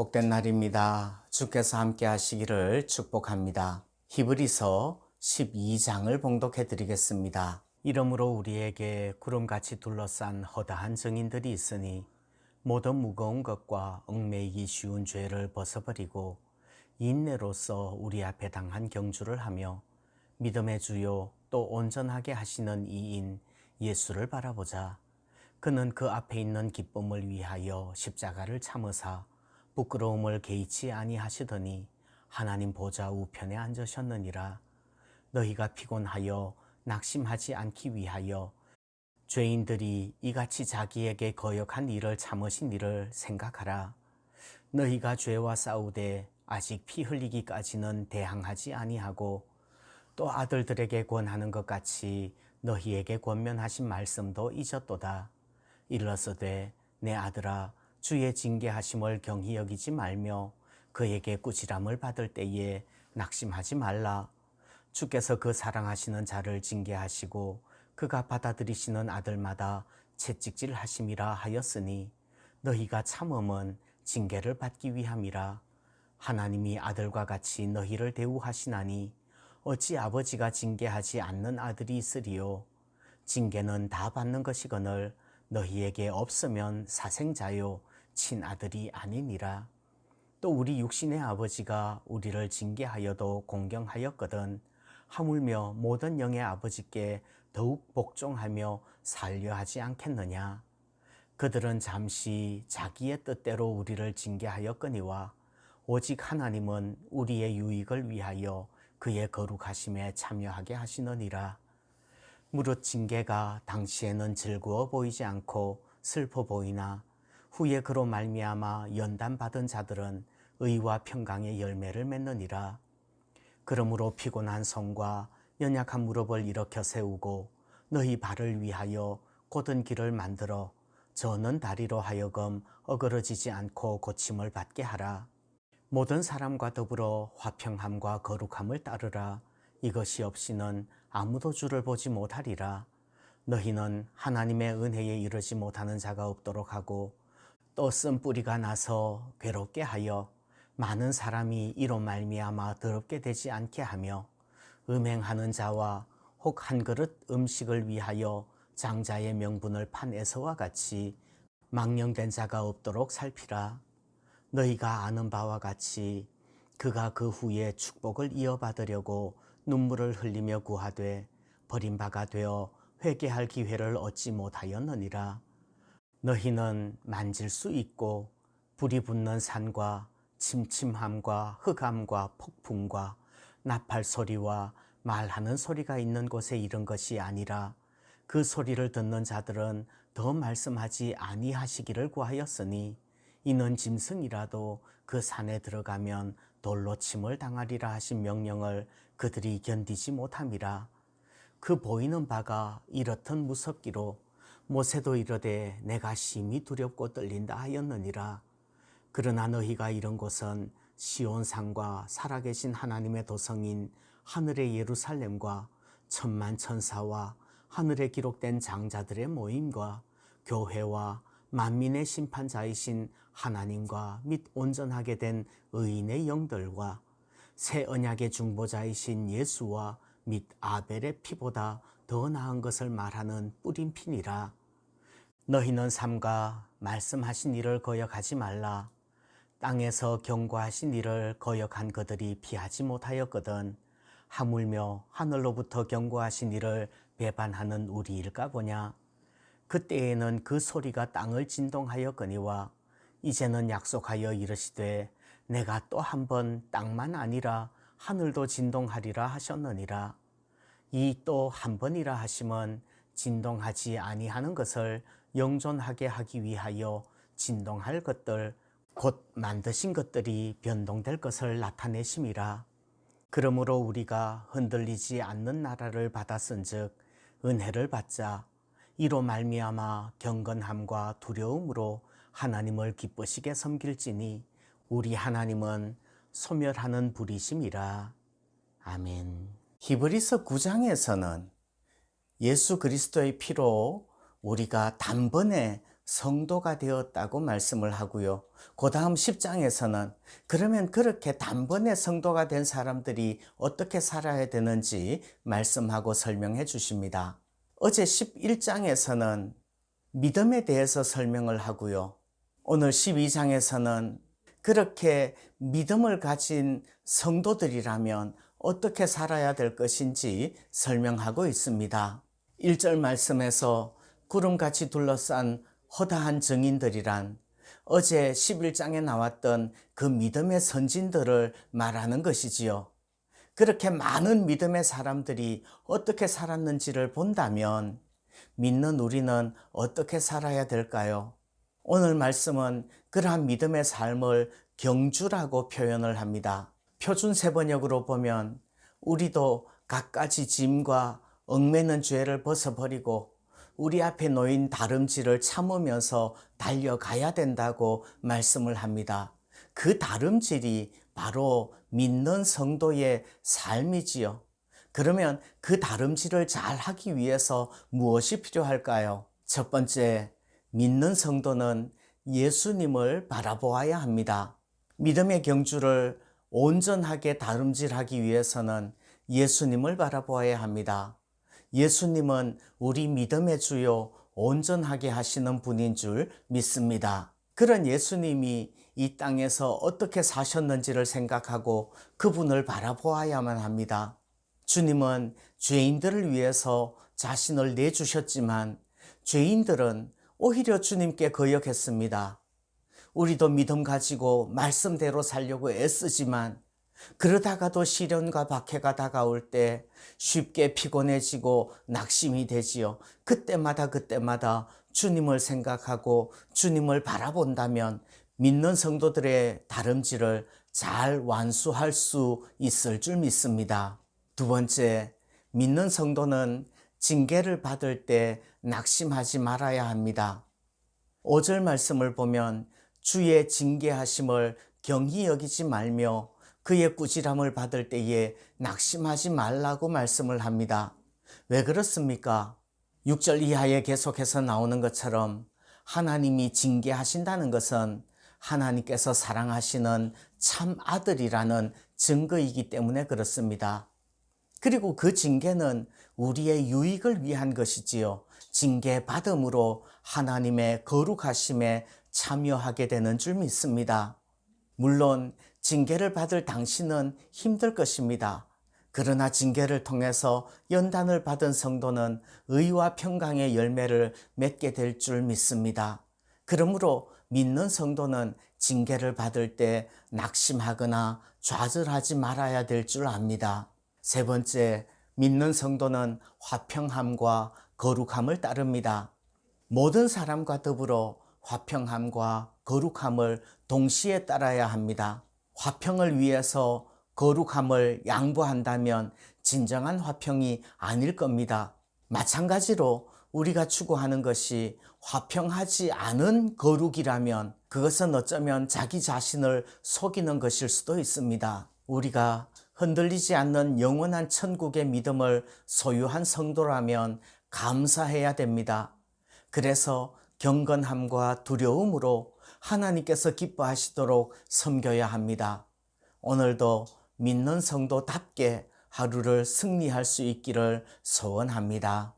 복된 날입니다. 주께서 함께 하시기를 축복합니다. 히브리서 12장을 봉독해 드리겠습니다. 이러므로 우리에게 구름같이 둘러싼 허다한 증인들이 있으니 모든 무거운 것과 얽매이기 쉬운 죄를 벗어버리고 인내로서 우리 앞에 당한 경주를 하며 믿음의 주요 또 온전하게 하시는 이인 예수를 바라보자. 그는 그 앞에 있는 기쁨을 위하여 십자가를 참으사 부끄러움을 개의치 아니하시더니 하나님 보좌 우편에 앉으셨느니라. 너희가 피곤하여 낙심하지 않기 위하여 죄인들이 이같이 자기에게 거역한 일을 참으신 일을 생각하라. 너희가 죄와 싸우되 아직 피 흘리기까지는 대항하지 아니하고 또 아들들에게 권하는 것 같이 너희에게 권면하신 말씀도 잊었도다. 일러서되 내 아들아 주의 징계하심을 경히 여기지 말며 그에게 꾸지람을 받을 때에 낙심하지 말라. 주께서 그 사랑하시는 자를 징계하시고 그가 받아들이시는 아들마다 채찍질 하심이라 하였으니 너희가 참음은 징계를 받기 위함이라. 하나님이 아들과 같이 너희를 대우하시나니 어찌 아버지가 징계하지 않는 아들이 있으리요. 징계는 다 받는 것이거늘 너희에게 없으면 사생자요 친아들이 아니니라. 또 우리 육신의 아버지가 우리를 징계하여도 공경하였거든 하물며 모든 영의 아버지께 더욱 복종하며 살려 하지 않겠느냐. 그들은 잠시 자기의 뜻대로 우리를 징계하였거니와 오직 하나님은 우리의 유익을 위하여 그의 거룩하심에 참여하게 하시느니라. 무릇 징계가 당시에는 즐거워 보이지 않고 슬퍼 보이나 후에 그로 말미암아 연단받은 자들은 의와 평강의 열매를 맺느니라. 그러므로 피곤한 손과 연약한 무릎을 일으켜 세우고 너희 발을 위하여 곧은 길을 만들어 저는 다리로 하여금 어그러지지 않고 고침을 받게 하라. 모든 사람과 더불어 화평함과 거룩함을 따르라. 이것이 없이는 아무도 주를 보지 못하리라. 너희는 하나님의 은혜에 이르지 못하는 자가 없도록 하고 또 쓴뿌리가 나서 괴롭게 하여 많은 사람이 이로 말미암아 더럽게 되지 않게 하며 음행하는 자와 혹 한 그릇 음식을 위하여 장자의 명분을 판 에서와 같이 망령된 자가 없도록 살피라. 너희가 아는 바와 같이 그가 그 후에 축복을 이어받으려고 눈물을 흘리며 구하되 버림바가 되어 회개할 기회를 얻지 못하였느니라. 너희는 만질 수 있고 불이 붙는 산과 침침함과 흑암과 폭풍과 나팔 소리와 말하는 소리가 있는 곳에 이른 것이 아니라 그 소리를 듣는 자들은 더 말씀하지 아니하시기를 구하였으니 이는 짐승이라도 그 산에 들어가면 돌로 침을 당하리라 하신 명령을 그들이 견디지 못함이라. 그 보이는 바가 이렇듯 무섭기로 모세도 이르되 내가 심히 두렵고 떨린다 하였느니라. 그러나 너희가 이른 곳은 시온산과 살아계신 하나님의 도성인 하늘의 예루살렘과 천만 천사와 하늘에 기록된 장자들의 모임과 교회와 만민의 심판자이신 하나님과 및 온전하게 된 의인의 영들과 새 언약의 중보자이신 예수와 및 아벨의 피보다 더 나은 것을 말하는 뿌린 피니라. 너희는 삼가 말씀하신 이를 거역하지 말라. 땅에서 경고하신 이를 거역한 그들이 피하지 못하였거든 하물며 하늘로부터 경고하신 이를 배반하는 우리일까 보냐. 그때에는 그 소리가 땅을 진동하였거니와 이제는 약속하여 이르시되 내가 또 한 번 땅만 아니라 하늘도 진동하리라 하셨느니라. 이 또 한 번이라 하심은 진동하지 아니하는 것을 영존하게 하기 위하여 진동할 것들 곧 만드신 것들이 변동될 것을 나타내심이라. 그러므로 우리가 흔들리지 않는 나라를 받았은즉 은혜를 받자. 이로 말미암아 경건함과 두려움으로 하나님을 기쁘시게 섬길지니 우리 하나님은 소멸하는 불이심이라. 아멘. 히브리서 9장에서는 예수 그리스도의 피로 우리가 단번에 성도가 되었다고 말씀을 하고요. 그 다음 10장에서는 그러면 그렇게 단번에 성도가 된 사람들이 어떻게 살아야 되는지 말씀하고 설명해 주십니다. 어제 11장에서는 믿음에 대해서 설명을 하고요. 오늘 12장에서는 그렇게 믿음을 가진 성도들이라면 어떻게 살아야 될 것인지 설명하고 있습니다. 1절 말씀에서 구름같이 둘러싼 허다한 증인들이란 어제 11장에 나왔던 그 믿음의 선진들을 말하는 것이지요. 그렇게 많은 믿음의 사람들이 어떻게 살았는지를 본다면 믿는 우리는 어떻게 살아야 될까요? 오늘 말씀은 그러한 믿음의 삶을 경주라고 표현을 합니다. 표준 세번역으로 보면 우리도 갖가지 짐과 얽매는 죄를 벗어버리고 우리 앞에 놓인 다름질을 참으면서 달려가야 된다고 말씀을 합니다. 그 다름질이 바로 믿는 성도의 삶이지요. 그러면 그 다름질을 잘 하기 위해서 무엇이 필요할까요? 첫 번째, 믿는 성도는 예수님을 바라보아야 합니다. 믿음의 경주를 온전하게 다름질하기 위해서는 예수님을 바라보아야 합니다. 예수님은 우리 믿음의 주요 온전하게 하시는 분인 줄 믿습니다. 그런 예수님이 이 땅에서 어떻게 사셨는지를 생각하고 그분을 바라보아야만 합니다. 주님은 죄인들을 위해서 자신을 내주셨지만 죄인들은 오히려 주님께 거역했습니다. 우리도 믿음 가지고 말씀대로 살려고 애쓰지만 그러다가도 시련과 박해가 다가올 때 쉽게 피곤해지고 낙심이 되지요. 그때마다 주님을 생각하고 주님을 바라본다면 믿는 성도들의 다름질을 잘 완수할 수 있을 줄 믿습니다. 두 번째, 믿는 성도는 징계를 받을 때 낙심하지 말아야 합니다. 5절 말씀을 보면 주의 징계하심을 경히 여기지 말며 그의 꾸지람을 받을 때에 낙심하지 말라고 말씀을 합니다. 왜 그렇습니까? 6절 이하에 계속해서 나오는 것처럼 하나님이 징계하신다는 것은 하나님께서 사랑하시는 참 아들이라는 증거이기 때문에 그렇습니다. 그리고 그 징계는 우리의 유익을 위한 것이지요. 징계받음으로 하나님의 거룩하심에 참여하게 되는 줄 믿습니다. 물론 징계를 받을 당신은 힘들 것입니다. 그러나 징계를 통해서 연단을 받은 성도는 의와 평강의 열매를 맺게 될 줄 믿습니다. 그러므로 믿는 성도는 징계를 받을 때 낙심하거나 좌절하지 말아야 될 줄 압니다. 세 번째, 믿는 성도는 화평함과 거룩함을 따릅니다. 모든 사람과 더불어 화평함과 거룩함을 동시에 따라야 합니다. 화평을 위해서 거룩함을 양보한다면 진정한 화평이 아닐 겁니다. 마찬가지로 우리가 추구하는 것이 화평하지 않은 거룩이라면 그것은 어쩌면 자기 자신을 속이는 것일 수도 있습니다. 우리가 흔들리지 않는 영원한 천국의 믿음을 소유한 성도라면 감사해야 됩니다. 그래서 경건함과 두려움으로 하나님께서 기뻐하시도록 섬겨야 합니다. 오늘도 믿는 성도답게 하루를 승리할 수 있기를 소원합니다.